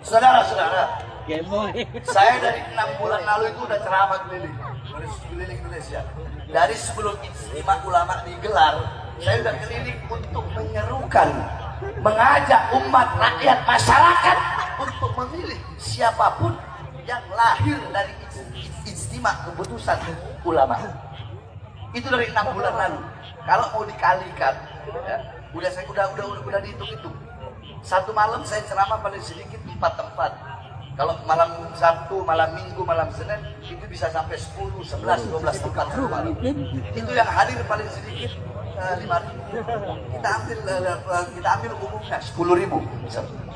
Saudara-saudara, saya dari 6 bulan lalu itu udah ceramah keliling Indonesia. Dari sebelum Ijtima Ulama digelar, saya udah keliling untuk menyerukan, mengajak umat rakyat masyarakat untuk memilih siapapun yang lahir dari Ijtima keputusan ulama. Itu dari 6 bulan lalu. Kalau mau dikalikan, ya, udah dihitung-hitung. Satu malam saya ceramah paling sedikit 4 tempat. Kalau malam Sabtu, malam Minggu, malam Senin itu bisa sampai 10, 11, 12 tempat satu malam. Itu yang hadir paling sedikit 5.000. Kita ambil umumnya 10.000.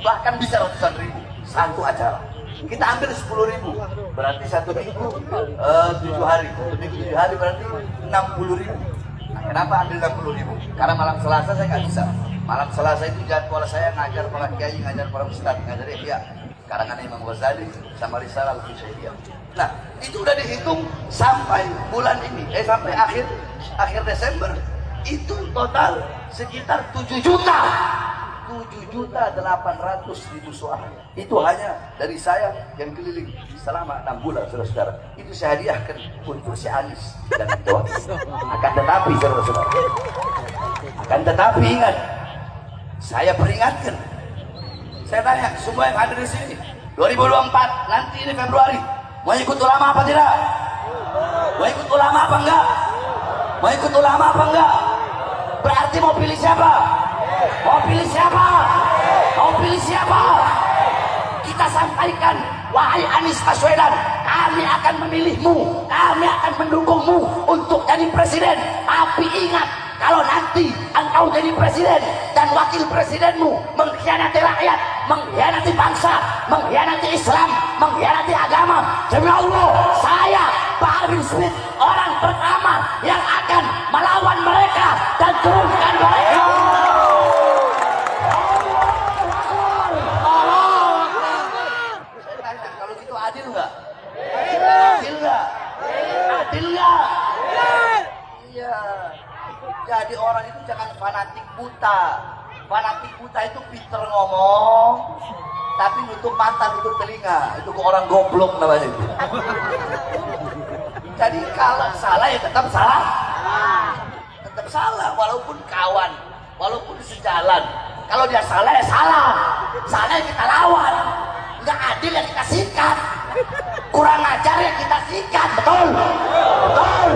Bahkan bisa ratusan ribu satu acara. Kita ambil 10.000. Berarti satu minggu 7 hari. Satu minggu 7 hari berarti 60.000. Nah, kenapa ambil 60.000? Karena malam Selasa saya nggak bisa. Malam Selasa itu jadwal saya ngajar para kiai, ngajar para ustadz, ngajar ihya, karangan Imam Ghazali sama Risalah Al-Husainiyah. Nah, itu udah dihitung sampai bulan ini, sampai akhir Desember itu total sekitar 7.800.000 suara. Itu hanya dari saya yang keliling selama 6 bulan, saudara-saudara. Itu saya hadiahkan untuk si Anies dan Jawa. Akan tetapi, saudara-saudara, ingat, saya peringatkan. Saya tanya semua yang hadir di sini, 2024 nanti ini Februari, mau ikut ulama apa tidak? Mau ikut ulama apa enggak? Mau ikut ulama apa enggak? Berarti mau pilih siapa? Mau pilih siapa? Mau pilih siapa? Kita sampaikan, wahai Anies Baswedan, kami akan memilihmu, kami akan mendukungmu untuk jadi presiden. Tapi ingat, kalau nanti engkau jadi presiden dan wakil presidenmu mengkhianati rakyat, mengkhianati bangsa, mengkhianati Islam, mengkhianati agama, demi Allah, saya Pak bin Smith orang pertama yang akan melawan mereka dan turunkan mereka. Saya tanya, kalau gitu adil nggak? Adil nggak? Adil nggak? Iya. Jadi orang itu jangan fanatik buta. Fanatik buta itu pinter ngomong, tapi nutup mata, nutup telinga. Itu orang goblok namanya itu. Jadi kalau salah ya tetap salah. Tetap salah, walaupun kawan, walaupun sejalan. Kalau dia salah ya salah. Salah ya kita lawan. Nggak adil ya kita sikat. Kurang ajar ya kita sikat. Betul? Betul?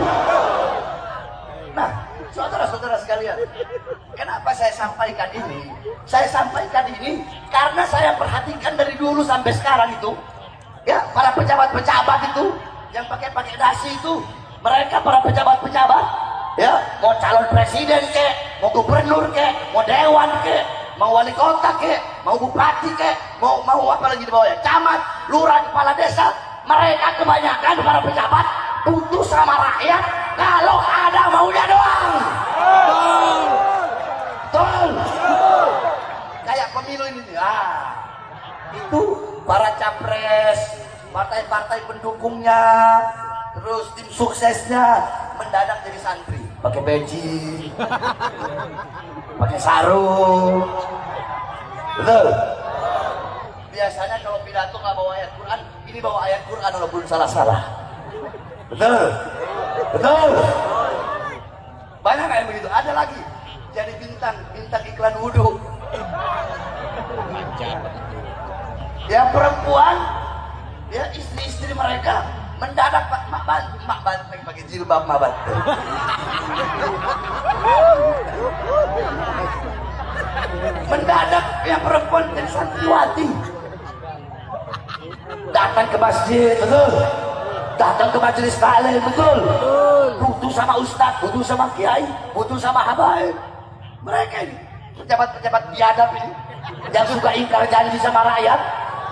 Nah, saudara-saudara sekalian, kenapa saya sampaikan ini? Saya sampaikan ini karena saya perhatikan dari dulu sampai sekarang itu, ya, para pejabat-pejabat itu yang pakai dasi itu, mereka para pejabat-pejabat, ya, mau calon presiden kek, mau gubernur kek, mau dewan kek, mau wali kota kek, mau bupati kek, mau apa lagi di bawahnya, camat, lurah, kepala desa, mereka kebanyakan para pejabat butuh sama rakyat kalau ada maunya doang. Betul. Kayak pemilu ini, itu para capres, partai-partai pendukungnya, terus tim suksesnya mendadak jadi santri, pakai peci, pakai sarung. Betul. Biasanya kalau pidato nggak bawa ayat Quran, ini bawa ayat Quran walaupun salah-salah. Betul. Betul. Banyak kayak begitu. Ada lagi jadi bintang iklan wudhu. Ya perempuan, ya istri-istri mereka mendadak mak banteng pakai jilbab mak banteng. Mendadak ya perempuan jadi santriwati. Datang ke masjid, betul. Datang ke majelis taklim, betul. Butuh sama ustadz, butuh sama kiai, butuh sama habaib. Mereka ini pejabat-pejabat biadab ini yang suka ingkar janji sama rakyat,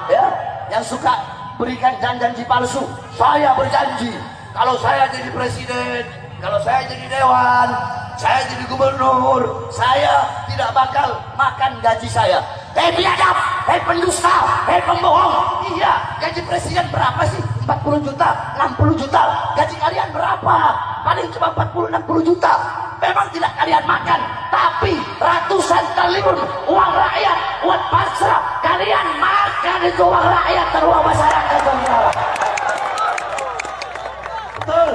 ya, yang suka berikan janji palsu. Saya berjanji kalau saya jadi presiden, kalau saya jadi dewan, saya jadi gubernur, saya tidak bakal makan gaji saya. Biadab, pendusta, pembohong. Iya, gaji presiden berapa sih? 40 juta, 60 juta. Gaji kalian berapa? Paling cuma 40-60 juta. Memang tidak kalian makan, tapi ratusan triliun uang rakyat, uang bangsa kalian makan. itu uang rakyat dan uang masyarakat. Betul.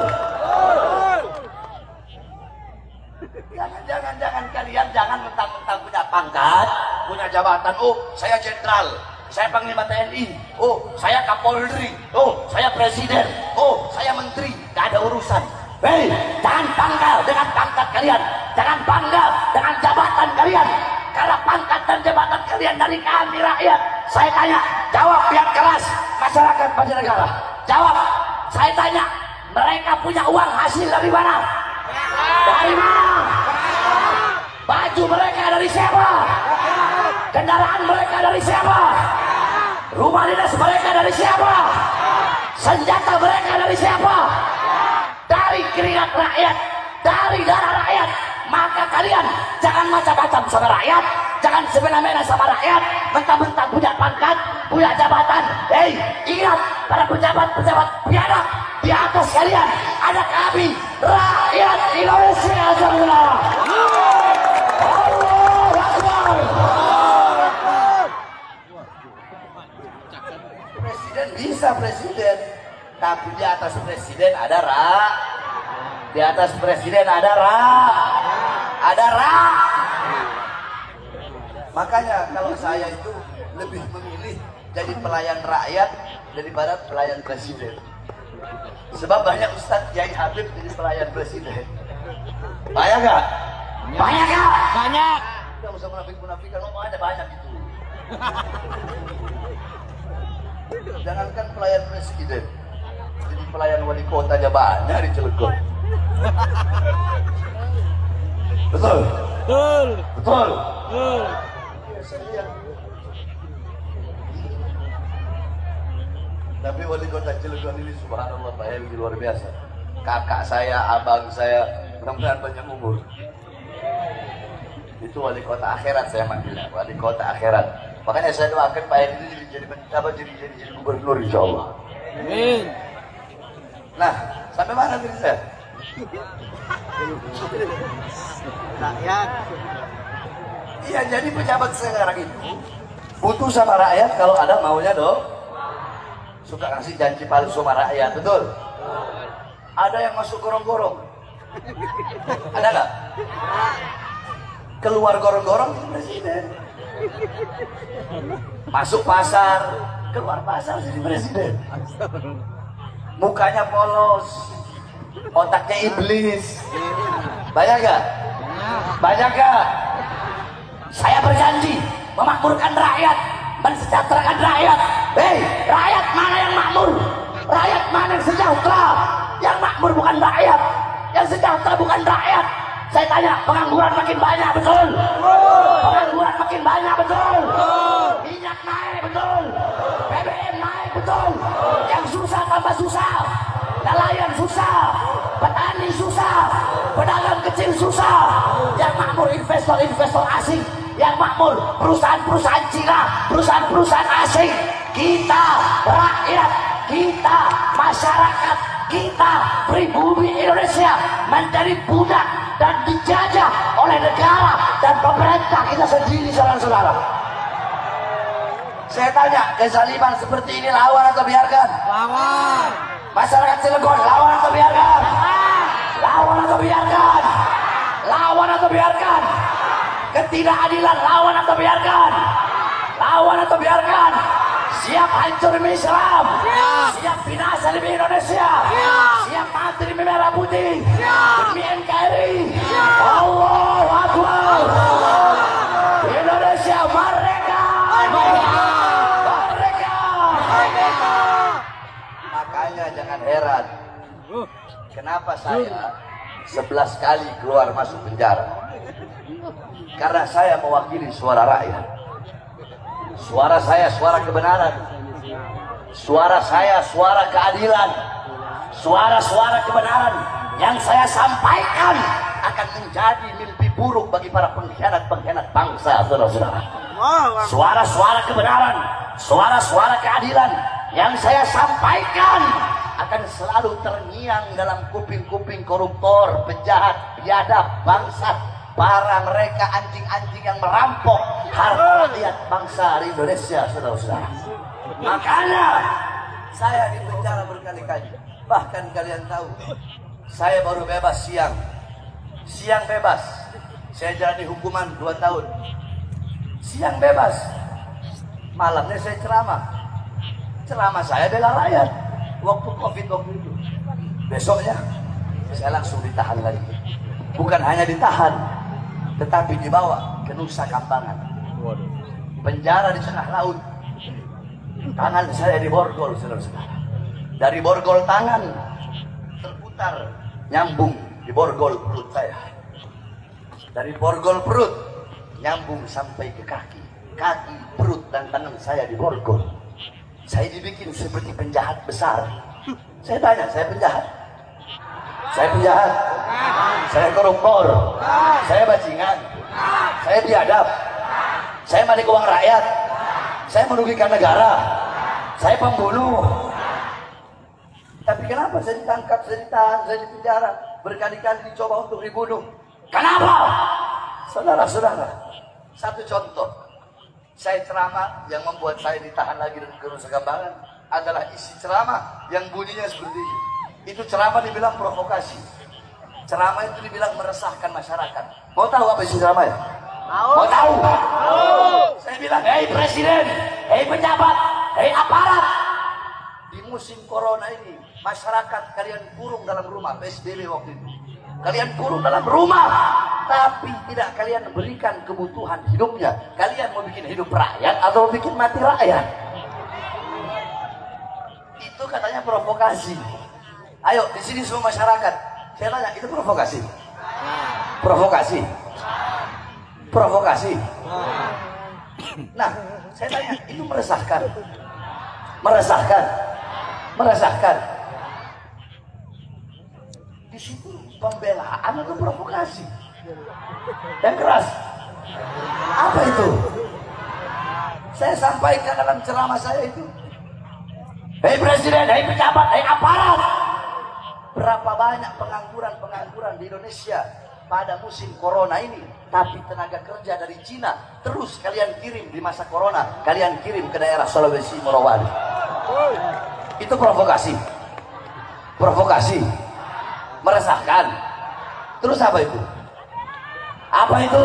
Jangan kalian jangan mentang-mentang punya pangkat, punya jabatan. Oh, saya jenderal, saya panglima TNI. Oh, saya Kapolri. Oh, saya presiden. Oh, saya menteri. Gak ada urusan. Hei, jangan bangga dengan pangkat kalian. Jangan bangga dengan jabatan kalian. Karena pangkat dan jabatan kalian dari kami rakyat. Saya tanya, jawab biar keras masyarakat Banjarnegara. Jawab, saya tanya, mereka punya uang hasil dari mana? Dari mana? Baju mereka dari siapa? Kendaraan mereka dari siapa? Rumah dinas mereka dari siapa? Senjata mereka dari siapa? Dari keringat rakyat, dari darah rakyat. Maka kalian jangan macam-macam sama rakyat, jangan semena-mena sama rakyat, mentang-mentang punya pangkat, punya jabatan. Hei, ingat para pejabat-pejabat biadab, di atas kalian ada kami, rakyat Indonesia semua. Allahu Akbar. Presiden bisa presiden, tapi di atas presiden ada di atas presiden ada Makanya kalau saya itu lebih memilih jadi pelayan rakyat daripada pelayan presiden. Sebab banyak Ustadz Kiai Habib jadi pelayan presiden. Banyak gak? Banyak gak? Banyak. Tidak usah munafik-munafikan, omongannya banyak itu. Jangankan pelayan presiden, jadi pelayan wali kota aja banyak di Cilegon. Betul? Betul. Betul. Betul. Tapi wali kota Cilegon ini subhanallah Pak Helgi luar biasa. Kakak saya, abang saya, mudah-mudahan panjang umur. Itu wali kota akhirat saya manggilnya, wali kota akhirat. Makanya saya doakan Pak Helgi ini jadi gubernur insyaallah. Amin. Nah, sampai mana tadi saya? Rakyat. Iya, jadi pejabat sekarang itu butuh sama rakyat kalau ada maunya dong. Suka kasih janji palsu sama rakyat, betul? Ada yang masuk gorong-gorong. Ada nggak? Keluar gorong-gorong jadi presiden. Masuk pasar, keluar pasar jadi presiden. Mukanya polos, otaknya iblis. Banyak gak? Banyak gak? Saya berjanji memakmurkan rakyat, mensejahterakan rakyat. Hei, rakyat mana yang makmur? Rakyat mana yang sejahtera? Yang makmur bukan rakyat, yang sejahtera bukan rakyat. Saya tanya, pengangguran makin banyak, betul? Pengangguran makin banyak, betul? Minyak naik, betul? BBM naik, betul? Yang susah tambah susah. Nelayan susah, petani susah, pedagang kecil susah. Yang makmur investor-investor asing, yang makmur perusahaan-perusahaan Cina, perusahaan-perusahaan asing. Kita rakyat, kita masyarakat, kita pribumi Indonesia menjadi budak dan dijajah oleh negara dan pemerintah kita sendiri, saudara-saudara. Saya tanya, kezaliman seperti ini lawan atau biarkan? Lawan. Masyarakat Cilegon, lawan atau biarkan? Lawan atau biarkan? Lawan atau biarkan? Ketidakadilan, lawan atau biarkan? Lawan atau biarkan? Siap hancur demi Islam, siap binasa demi Indonesia, siap mati demi merah putih, demi NKRI. Allahu Akbar. Indonesia merdeka. Merdeka. Makanya jangan heran kenapa saya 11 kali keluar masuk penjara. Karena saya mewakili suara rakyat. Suara saya, suara kebenaran. Suara saya, suara keadilan. Suara-suara kebenaran yang saya sampaikan akan menjadi mimpi buruk bagi para pengkhianat-pengkhianat bangsa, saudara-saudara. Suara-suara kebenaran, suara-suara keadilan yang saya sampaikan akan selalu terngiang dalam kuping-kuping koruptor, penjahat, biadab, bangsat, para mereka anjing-anjing yang merampok harta rakyat bangsa di Indonesia, saudara-saudara. Makanya saya di penjara berkali-kali. Bahkan kalian tahu, saya baru bebas siang. Siang bebas. Saya jalani hukuman 2 tahun. Siang bebas. Malamnya saya ceramah. Ceramah saya bela rakyat. Waktu Covid waktu itu. Besoknya saya langsung ditahan lagi. Bukan hanya ditahan, tetapi dibawa ke Nusa Kambangan. Penjara di tengah laut. Tangan saya diborgol, saudara-saudara. Dari borgol tangan terputar, nyambung di borgol perut saya. Dari borgol perut nyambung sampai ke kaki. Kaki, perut, dan tangan saya diborgol. Saya dibikin seperti penjahat besar. Saya tanya, saya penjahat? Saya penjahat? Saya koruptor? Saya bajingan? Saya biadab? Saya maling uang rakyat? Saya merugikan negara? Saya pembunuh? Tapi kenapa saya ditangkap, saya ditahan, saya dipenjara, berkali-kali dicoba untuk dibunuh? Kenapa? Saudara-saudara, satu contoh. Saya ceramah yang membuat saya ditahan lagi dan ke Nusa Kambangan adalah isi ceramah yang bunyinya seperti ini. Itu ceramah dibilang provokasi. Ceramah itu dibilang meresahkan masyarakat. Mau tahu apa isi ceramah ya? Mau tahu? Saya bilang, hei presiden, hei pejabat, hei aparat. Di musim corona ini, masyarakat kalian kurung dalam rumah, PSBB waktu itu. Kalian kurung dalam rumah, tapi tidak kalian berikan kebutuhan hidupnya. Kalian mau bikin hidup rakyat atau bikin mati rakyat? Itu katanya provokasi. Ayo, di sini semua masyarakat. Saya tanya, itu provokasi? Provokasi? Provokasi? Nah, saya tanya, itu meresahkan? Meresahkan? Meresahkan? Di situ pembelaan atau provokasi? Yang keras? Apa itu? Saya sampaikan dalam ceramah saya itu. Hei presiden, hei pejabat, hei aparat. Berapa banyak pengangguran di Indonesia pada musim corona ini. Tapi tenaga kerja dari Cina terus kalian kirim di masa corona. Kalian kirim ke daerah Sulawesi, Morowali. Itu provokasi. Provokasi. Meresahkan. Terus apa itu? Apa itu?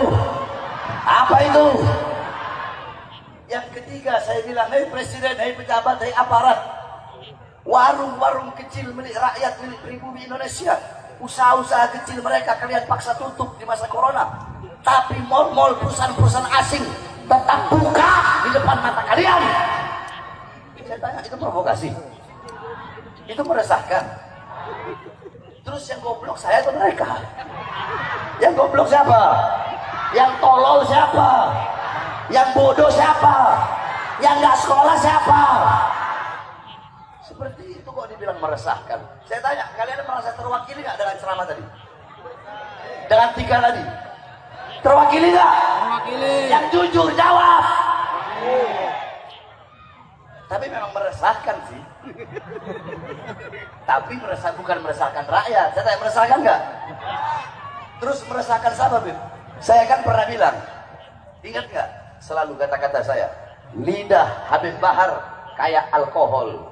Apa itu? Yang ketiga saya bilang, hei presiden, hei pejabat, hei aparat. Warung-warung kecil milik rakyat, milik pribumi Indonesia, usaha-usaha kecil mereka kalian paksa tutup di masa corona. Tapi mal-mal, perusahaan-perusahaan asing tetap buka di depan mata kalian. Saya tanya, itu provokasi? Itu meresahkan? Terus yang goblok saya atau mereka? Yang goblok siapa? Yang tolol siapa? Yang bodoh siapa? Yang nggak sekolah siapa? Seperti itu kok dibilang meresahkan. Saya tanya, kalian merasa terwakili nggak dengan ceramah tadi? Dengan 3 tadi? Terwakili nggak? Terwakili. Yang jujur jawab. Tapi memang meresahkan sih. Tapi bukan meresahkan rakyat. Saya tanya, meresahkan nggak? Terus meresahkan siapa, Bib? Saya kan pernah bilang, ingat nggak? Selalu kata-kata saya, lidah Habib Bahar kayak alkohol.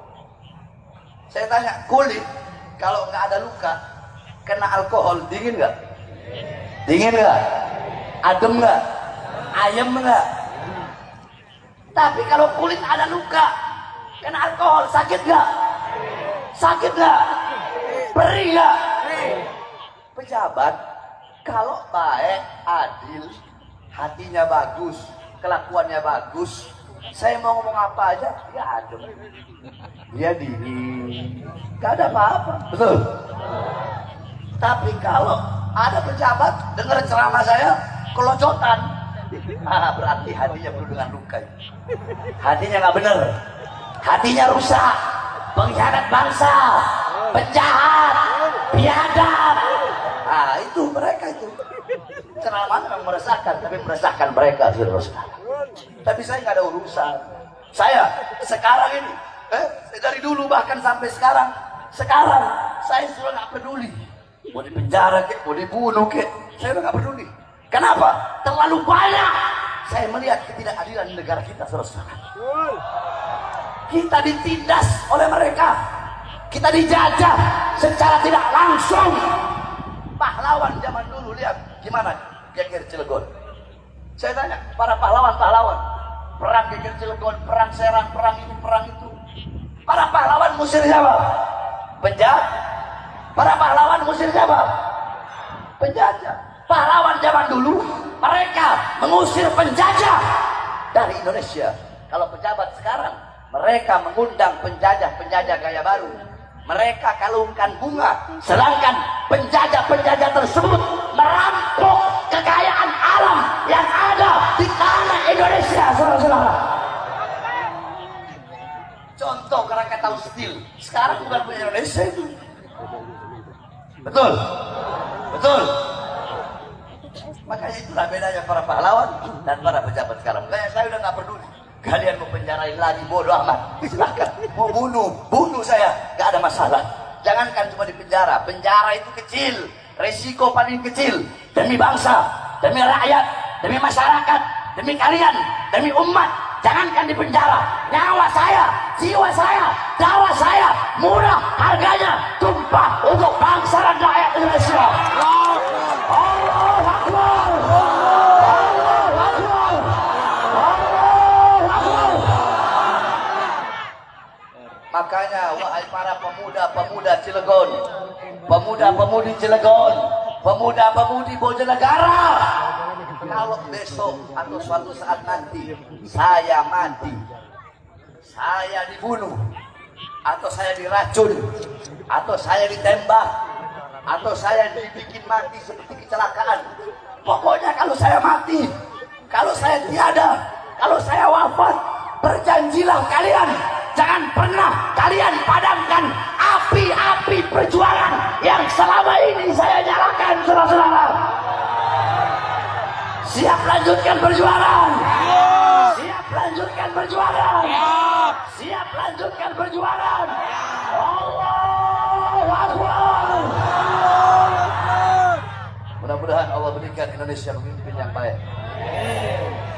Saya tanya, kulit kalau nggak ada luka, kena alkohol dingin nggak? Dingin nggak? Adem nggak? Ayem nggak? Tapi kalau kulit ada luka, kena alkohol, sakit nggak? Sakit nggak? Perih nggak? Pejabat kalau baik, adil, hatinya bagus, kelakuannya bagus, saya mau ngomong apa aja, dia adem, dia dingin, gak ada apa-apa, betul. Tapi kalau ada pejabat dengar ceramah saya kelocotan, berarti hatinya penuh dengan luka. Hatinya nggak bener, hatinya rusak, pengkhianat bangsa, penjahat, biadab. Nah itu mereka itu. Ceramah memang meresahkan, tapi meresahkan mereka, saudara-saudara. Tapi saya nggak ada urusan. Saya sekarang ini, dari dulu bahkan sampai sekarang saya sudah nggak peduli. Mau di penjara kek, mau dibunuh kek, saya udah nggak peduli. Kenapa? Terlalu banyak saya melihat ketidakadilan di negara kita, saudara-saudara. kita ditindas oleh mereka, kita dijajah secara tidak langsung. Pahlawan zaman dulu lihat gimana geger Cilegon. Saya tanya para pahlawan-pahlawan, perang geger Cilegon, perang Serang, perang ini, perang itu. Para pahlawan musir siapa? Penjahat. Para pahlawan musir siapa? Penjajah. Pahlawan zaman dulu mereka mengusir penjajah dari Indonesia. Kalau pejabat sekarang mereka mengundang penjajah-penjajah gaya baru. Mereka kalungkan bunga, sedangkan penjajah-penjajah tersebut merampok kekayaan alam yang ada di tanah Indonesia, saudara-saudara. Contoh Krakatau Steel sekarang bukan punya Indonesia itu. Betul, betul. Makanya itulah bedanya para pahlawan dan para pejabat sekarang. Makanya saya udah nggak peduli. Kalian mau penjarain lagi, bodoh amat. Silahkan. Mau bunuh saya, nggak ada masalah. Jangankan cuma di penjara. Penjara itu kecil, resiko paling kecil demi bangsa, demi rakyat, demi masyarakat, demi kalian, demi umat. Jangankan di penjara, nyawa saya, jiwa saya, darah saya murah harganya tumpah untuk bangsa dan rakyat Indonesia. Allah Akbar. Makanya wahai para pemuda-pemuda Cilegon, pemuda-pemudi Cilegon, pemuda-pemudi Bojonegara, kalau besok atau suatu saat nanti saya mati, saya dibunuh, atau saya diracun, atau saya ditembak, atau saya dibikin mati seperti kecelakaan, pokoknya kalau saya mati, kalau saya tiada, kalau saya wafat, berjanjilah kalian jangan pernah kalian padamkan api-api perjuangan yang selama ini saya nyalakan, saudara-saudara. Siap lanjutkan perjuangan. Siap lanjutkan perjuangan. Siap lanjutkan perjuangan. Allahu Akbar. Mudah-mudahan Allah berikan Indonesia pemimpin yang baik,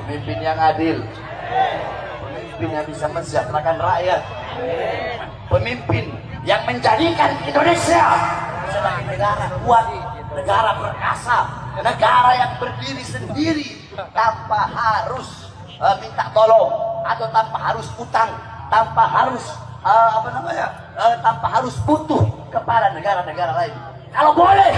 pemimpin yang adil, pemimpin yang bisa mensejahterakan rakyat, pemimpin yang menjadikan Indonesia sebagai negara kuat, negara perkasa, negara yang berdiri sendiri tanpa harus minta tolong, atau tanpa harus utang, tanpa harus tanpa harus butuh kepada negara-negara lain. Kalau boleh,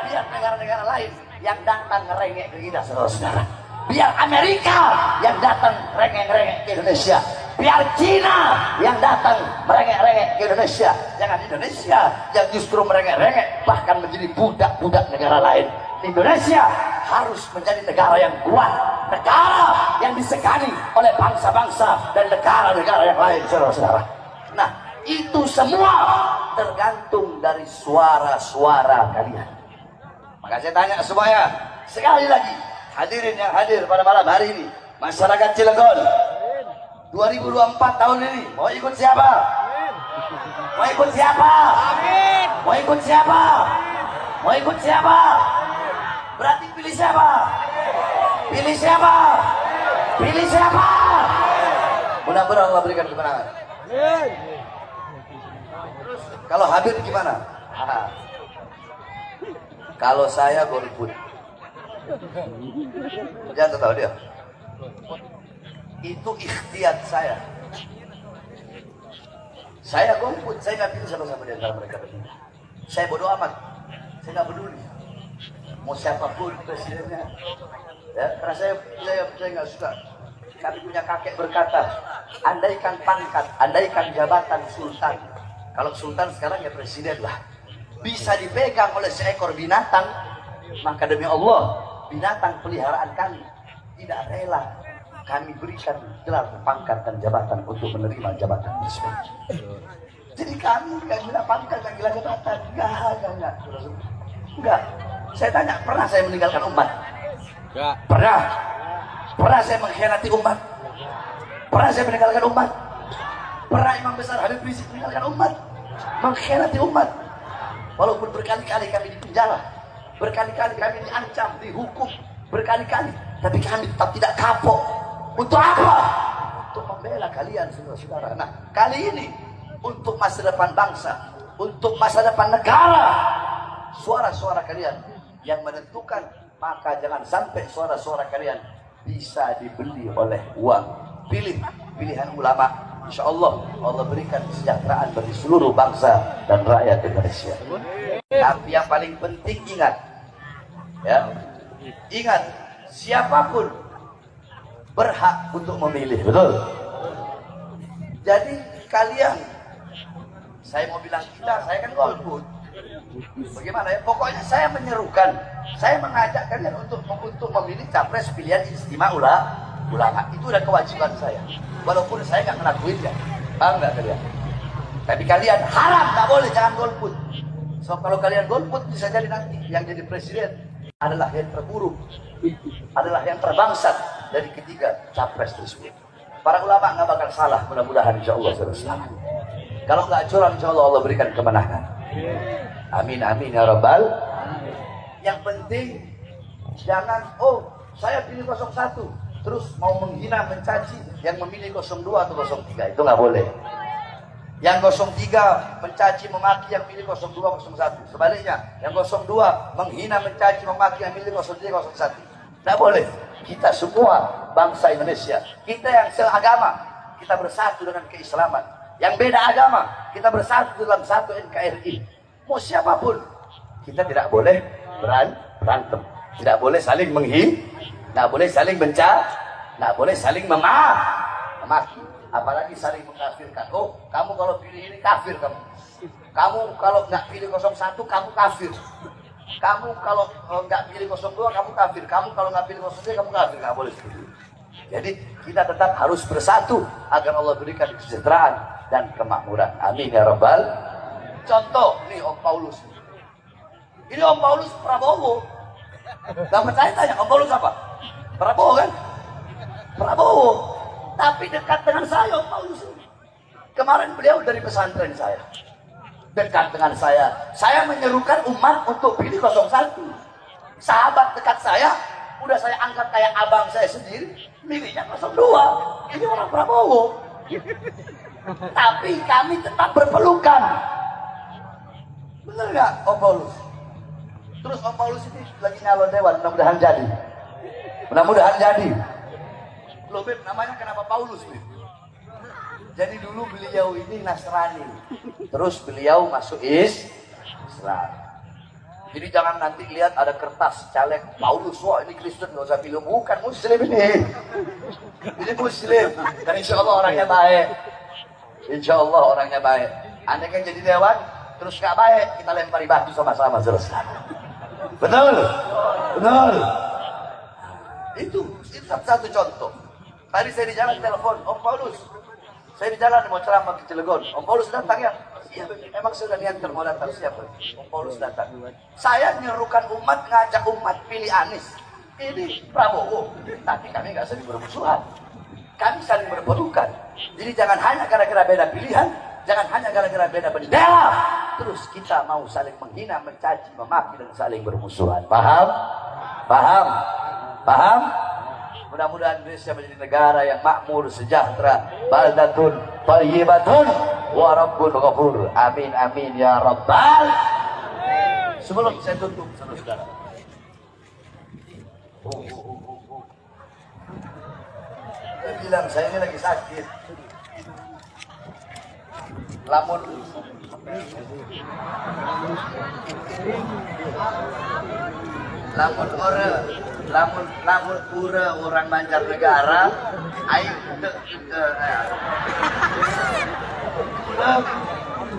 biar negara-negara lain yang datang ngerengek ke kita, saudara-saudara. Biar Amerika yang datang rengek-rengek ke Indonesia, biar Cina yang datang merengek-rengek ke Indonesia. Jangan Indonesia yang justru merengek-rengek, bahkan menjadi budak-budak negara lain. Indonesia harus menjadi negara yang kuat, negara yang disegani oleh bangsa-bangsa dan negara-negara yang lain, saudara-saudara. Nah, itu semua tergantung dari suara-suara kalian. Maka saya tanya semuanya, sekali lagi, hadirin yang hadir pada malam hari ini, masyarakat Cilegon, 2024 tahun ini mau ikut siapa? Mau ikut siapa? Mau ikut siapa? Mau ikut siapa? Berarti pilih siapa? Pilih siapa? Pilih siapa? Mudah-mudahan Allah berikan kemenangan. Terus kalau Habib gimana? Kalau saya golput. Jangan tahu dia. Itu ikhtiar saya. Saya golput, saya nggak pilih sama-sama di antara mereka berdua. Saya bodoh amat, saya nggak peduli. Mau siapapun presidennya, ya, karena saya nggak suka. Kami punya kakek berkata, andaikan pangkat, andaikan jabatan sultan. Kalau sultan sekarang ya presiden lah, bisa dipegang oleh seekor binatang, maka demi Allah, binatang peliharaan kami tidak rela kami berikan gelar pangkat dan jabatan untuk menerima jabatan tersebut. Jadi kami nggak gila pangkat, nggak gila jabatan, enggak. Saya tanya, pernah saya meninggalkan umat? Enggak. Pernah saya mengkhianati umat? Pernah saya meninggalkan umat? Pernah Imam Besar Habib Rizik meninggalkan umat? Mengkhianati umat? Walaupun berkali-kali kami dipenjara, berkali-kali kami diancam, dihukum, berkali-kali, tapi kami tetap tidak kapok. Untuk apa? untuk membela kalian saudara-saudara. Nah, kali ini untuk masa depan bangsa, untuk masa depan negara, suara-suara kalian yang menentukan. Maka jangan sampai suara-suara kalian bisa dibeli oleh uang. Pilih pilihan ulama, insya Allah Allah berikan kesejahteraan bagi seluruh bangsa dan rakyat Indonesia. Tapi yang paling penting ingat, ya, ingat siapapun berhak untuk memilih, betul. Jadi kalian, saya mau bilang kita, saya kan golput. Bagaimana ya? Pokoknya saya menyerukan, saya mengajak kalian untuk memilih capres pilihan istimewa ulama. Itu udah kewajiban saya. Walaupun saya nggak ngelakuin ya, paham nggak kalian? Tapi kalian haram, nggak boleh, jangan golput. So kalau kalian golput bisa jadi nanti yang jadi presiden adalah yang terburuk, adalah yang terbangsat dari ketiga capres tersebut. Para ulama nggak bakal salah, mudah-mudahan insya Allah saudara. Kalau nggak curang, insya Allah Allah berikan kemenangan. Amin amin ya rabbal. Yang penting jangan, oh saya pilih 01 terus mau menghina mencaci yang memilih 02 atau 03, itu nggak boleh. Yang 03 mencaci memaki yang pilih 02 01, sebaliknya yang 02 menghina mencaci memaki yang pilih 03 01. Nggak boleh. Kita semua bangsa Indonesia, kita yang seagama, kita bersatu dengan keislaman. Yang beda agama, kita bersatu dalam satu NKRI. Mau siapapun, kita tidak boleh berantem, tidak boleh saling menghina, tidak boleh saling tidak boleh saling memaki, apalagi saling mengkafirkan. Oh, kamu kalau pilih ini kafir kamu. Kamu kalau nggak pilih 01 kamu kafir. Kamu kalau nggak pilih 02 kamu kafir. Kamu kalau nggak pilih 03 kamu kafir. Nggak boleh seperti itu. Jadi kita tetap harus bersatu agar Allah berikan kesejahteraan dan kemakmuran. Amin ya rabbal. Contoh, nih Om Paulus. Ini Om Paulus Prabowo. Gak percaya tanya, Om Paulus apa? Prabowo kan? Prabowo. Tapi dekat dengan saya Om Paulus. Kemarin beliau dari pesantren saya. Dekat dengan saya. Saya menyerukan umat untuk pilih 01. Sahabat dekat saya, udah saya angkat kayak abang saya sendiri, milihnya 02. Ini orang Prabowo. Tapi kami tetap berpelukan. Bener nggak Om Paulus? Terus Om Paulus ini lagi nyalon dewan, mudah-mudahan jadi. Mudah-mudahan jadi. Loh Beb, namanya kenapa Paulus Beb? Jadi dulu beliau ini Nasrani, terus beliau masuk Islam. Jadi jangan nanti lihat ada kertas caleg Paulus, wah ini Kristen, nggak usah pilih. Bukan, Muslim ini. Ini Muslim, dan insya Allah orangnya baik. Insya Allah orangnya baik. Anda kan jadi dewan, terus nggak baik, kita lempari batu sama-sama selesai. Betul? Betul. Itu satu contoh. Tadi saya di jalan telepon, Om Paulus. Saya di jalan mau ceramah ke Cilegon. Om Paulus datang ya? Iya, emang sudah niat mau datang siapa? Om Paulus datang. Saya menyerukan umat, ngajak umat pilih Anies. Ini Prabowo. Tapi kami nggak saling bermusuhan. Kami saling berpelukan. Jadi jangan hanya gara-gara beda pilihan, jangan hanya gara-gara beda bendera, terus kita mau saling menghina, mencaci, memaki, dan saling bermusuhan. Paham? Paham? Paham? Mudah-mudahan Indonesia menjadi negara yang makmur, sejahtera, baldatun, thayyibatun, wa rabbun ghafur. Amin, amin, ya rabbal. Sebelum saya tutup, saudara-saudara. Saya bilang, saya ini lagi sakit. Lamun pura orang mancanegara aing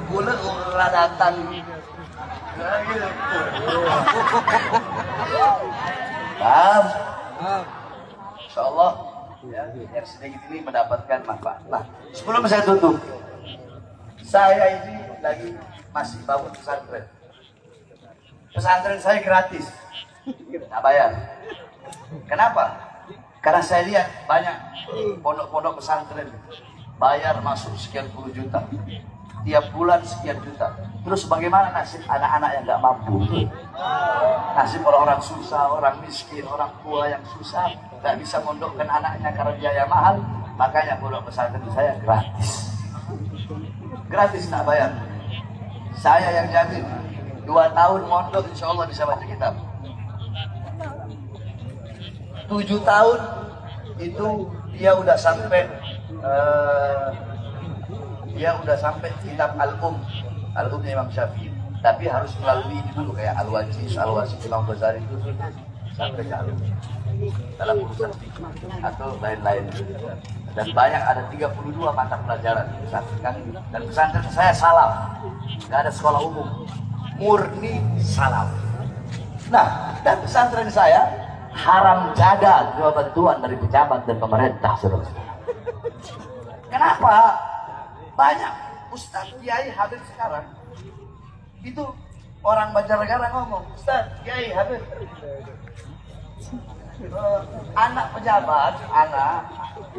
pura ora datang paham? Insyaallah ya, yang sedikit ini mendapatkan manfaat. Nah, sebelum saya tutup, saya ini lagi masih bangun pesantren. Pesantren saya gratis, nggak bayar. Kenapa? Karena saya lihat banyak pondok-pondok pesantren bayar masuk sekian puluh juta, tiap bulan sekian juta. Terus bagaimana nasib anak-anak yang nggak mampu? Nasib orang-orang susah, orang miskin, orang tua yang susah, nggak bisa mondokkan anaknya karena biaya mahal. Makanya pondok pesantren saya gratis. Gratis, tak bayar. Saya yang jamin 2 tahun mondok insya Allah bisa baca kitab. 7 tahun itu dia udah sampai kitab Al-Umnya Imam Syafi'i. Tapi harus melalui dulu kayak Al-Wajiz, Al-Wajiz Imam Ghazali itu sampai ke Al-Um dalam urusan fikih atau lain-lain. Dan banyak, ada 32 mata pelajaran dan pesantren saya salaf, nggak ada sekolah umum, murni salaf. Nah, dan pesantren saya haram jadah terima bantuan dari pejabat dan pemerintah, saudara. Kenapa? Banyak ustaz kiai habib sekarang itu orang Banjarnegara ngomong, Ustaz kiai habib, anak pejabat, anak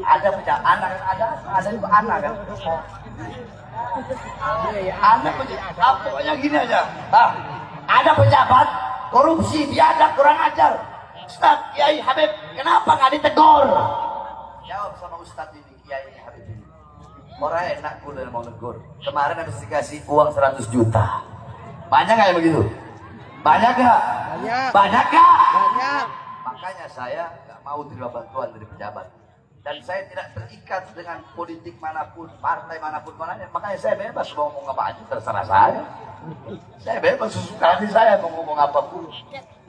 itu anak kan, anak pejabat, pokoknya gini aja, ada pejabat korupsi, biadab, kurang ajar. Ustaz kiai habib, kenapa nggak ditegur? Jawab sama ustaz ini, kiai habib ini, orang enak gue mau negur. Kemarin habis dikasih uang 100 juta. Banyak nggak yang begitu? Banyak nggak? Banyak nggak? Banyak. Makanya saya nggak mau terima bantuan dari pejabat. Dan saya tidak terikat dengan politik manapun, partai manapun. Makanya saya bebas mau ngomong apa aja, terserah saya. Saya bebas, sesuka hati saya mau ngomong apapun.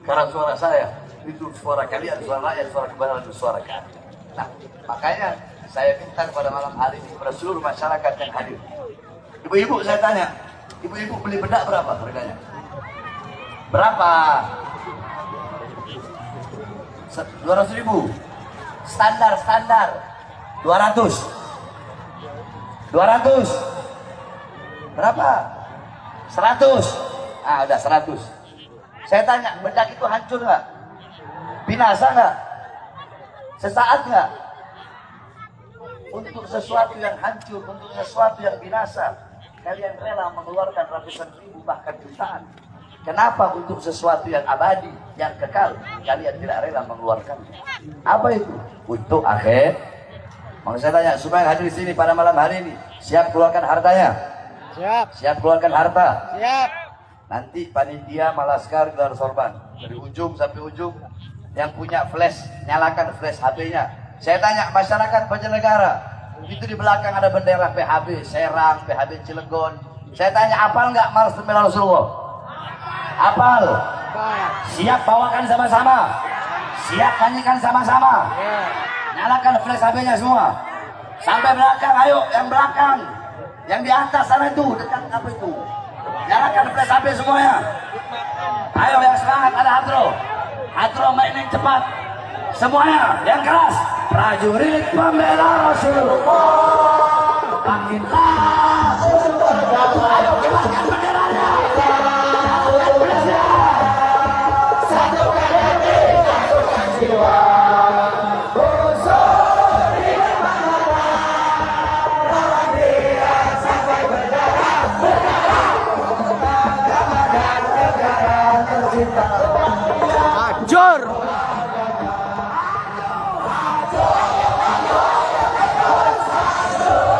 Karena suara saya itu suara kalian, suara rakyat, suara kebenaran, suara kalian. Nah, makanya saya minta kepada malam hari ini kepada seluruh masyarakat yang hadir. Ibu-ibu saya tanya, ibu-ibu beli bedak berapa harganya? Berapa? 200.000. Standar 200. Berapa? 100. Ah, udah 100. Saya tanya, bedak itu hancur nggak? Binasa nggak? Sesaat nggak? Untuk sesuatu yang hancur, untuk sesuatu yang binasa, kalian rela mengeluarkan ratusan ribu bahkan jutaan. Kenapa untuk sesuatu yang abadi, yang kekal, kalian tidak rela mengeluarkannya? Apa itu? Untuk akhir. Mau saya tanya, supaya hadir di sini pada malam hari ini, siap keluarkan hartanya? Siap. Siap keluarkan harta? Siap. Nanti panitia Malaskar gelar sorban dari ujung sampai ujung. Yang punya flash, nyalakan flash HP-nya. Saya tanya masyarakat Banjarnegara, itu di belakang ada bendera PHB Serang, PHB Cilegon. Saya tanya, apal nggak Malas Pembela Rasulullah? Apal? Siap bawakan sama-sama? Siap nyanyikan sama-sama? Nyalakan flash HP-nya semua. Sampai belakang, ayo yang belakang. Yang di atas sana itu, dekat apa itu? Nyalakan flash HP semuanya. Ayo yang semangat, ada Hadro mainin cepat. Semuanya yang keras. Prajurit pembela Rasulullah, bangkitlah untuk berdakwah. Ayo kibarkan benderanya. Satukan hati, satukan jiwa. Unsur hidup bangsa, lawan dia sampai berdarah. Agama dan negara tercinta. Hancur. Hancur.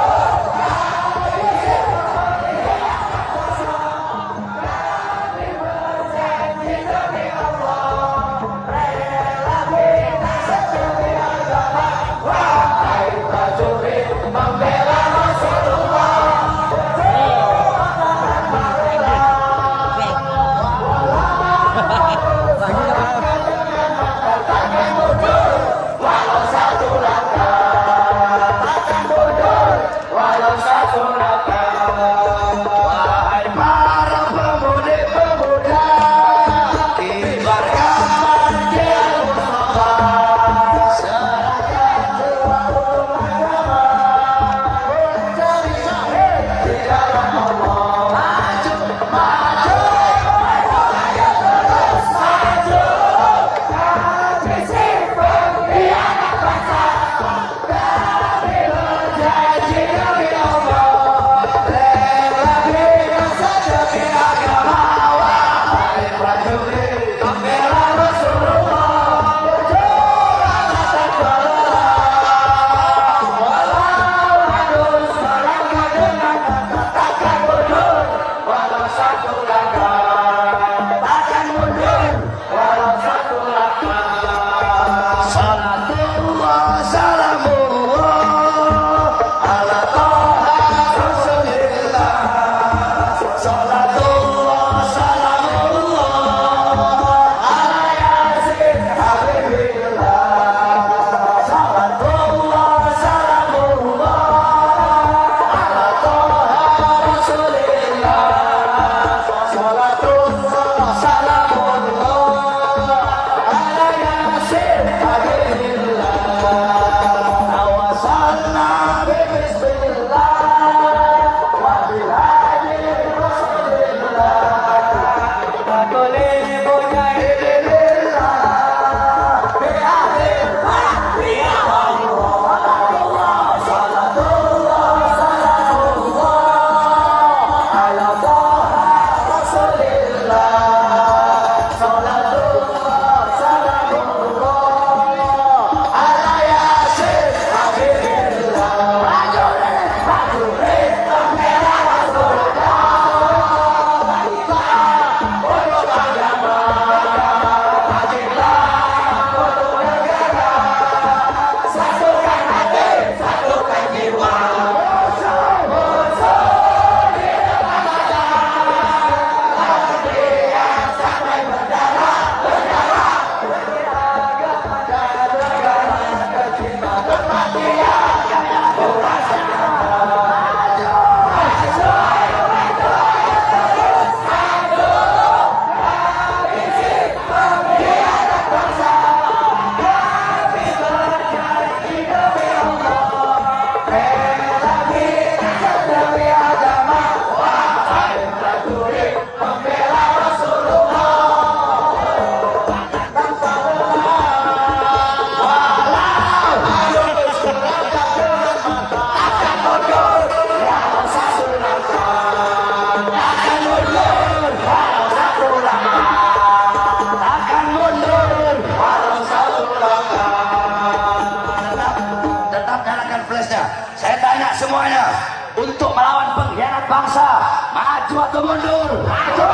untuk melawan pengkhianat bangsa. Maju atau mundur? Maju.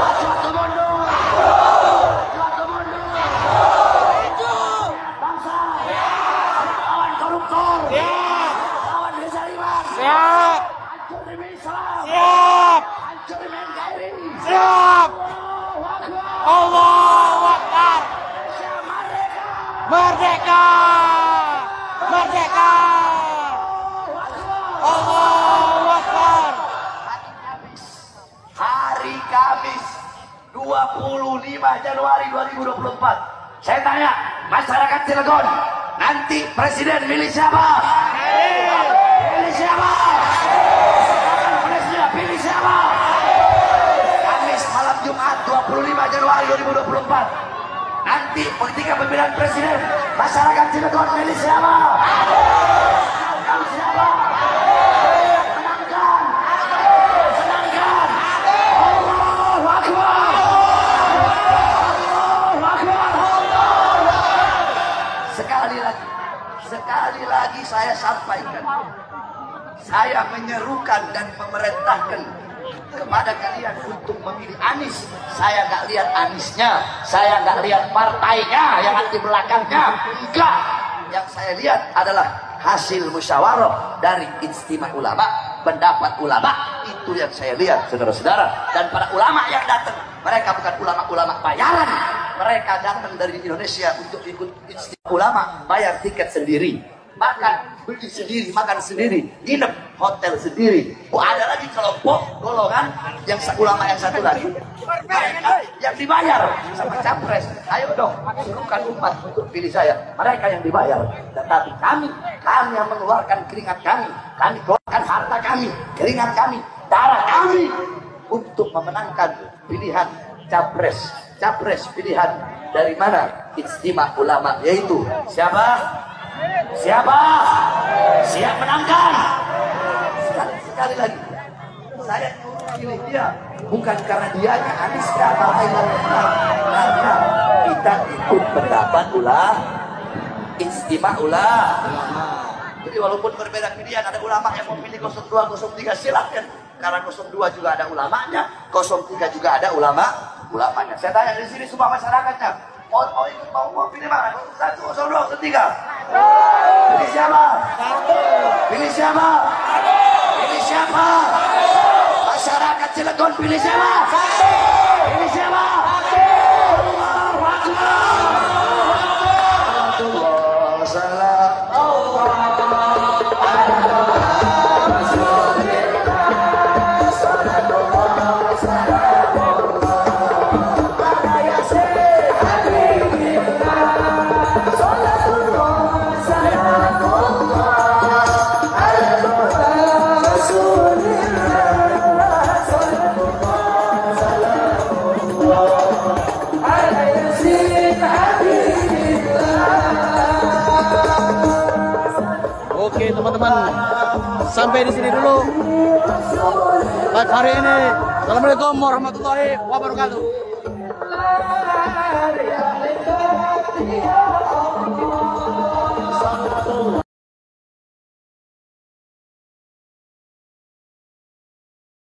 Maju atau mundur? Maju atau mundur? Maju. Bangsa. Lawan koruptor. Lawan kezaliman. Siap. Hancur demi Islam. Siap. Hancur demi NKRI. Siap. Allahu Akbar. Merdeka. Merdeka. Allahu Akbar. Hari Kamis 25 Januari 2024. Saya tanya masyarakat Cilegon, nanti presiden milih siapa? Pilih siapa? Presiden pilih siapa? Kamis malam Jumat 25 Januari 2024. Nanti ketika pemilihan presiden, masyarakat Cilegon milih siapa? Kamu siapa? Menangkan. Menangkan. Allahu Akbar. Allahu Akbar. Sekali lagi saya sampaikan. Saya menyerukan dan memerintahkan kepada kalian untuk memilih Anies. Saya nggak lihat Aniesnya, saya nggak lihat partainya yang ada di belakangnya, enggak. Yang saya lihat adalah hasil musyawarah dari Ijtima Ulama, pendapat ulama. Itu yang saya lihat, saudara-saudara. Dan para ulama yang datang, mereka bukan ulama-ulama bayaran, mereka datang dari Indonesia untuk ikut Ijtima Ulama, bayar tiket sendiri, makan beli sendiri, makan sendiri, nginep hotel sendiri. Oh, ada lagi kelompok golongan yang ulama yang satu lagi, mereka yang dibayar sama capres. Ayo dong, suruhkan umat untuk pilih saya. Mereka yang dibayar, tetapi kami yang mengeluarkan keringat kami keluarkan harta kami, keringat kami, darah kami untuk memenangkan pilihan capres pilihan dari mana? Ijtima Ulama, yaitu siapa? Siap menangkan. Sekali lagi, saya pilih dia bukan karena dianya Anies atau karena kita ikut pendapat Ijtima Ulama. Jadi walaupun berbeda pilihan, ada ulama yang mau pilih 02, 03, silakan. Karena 02 juga ada ulamanya, 03 juga ada ulamanya. Saya tanya di sini semua masyarakatnya, mau pilih mana? 1, 02, 03. Pilih siapa? Pilih siapa? Pilih siapa? Masyarakat Cilegon pilih siapa? Pilih siapa? Allahu Akbar. Oke teman-teman, sampai di sini dulu live hari ini. Assalamualaikum warahmatullahi wabarakatuh.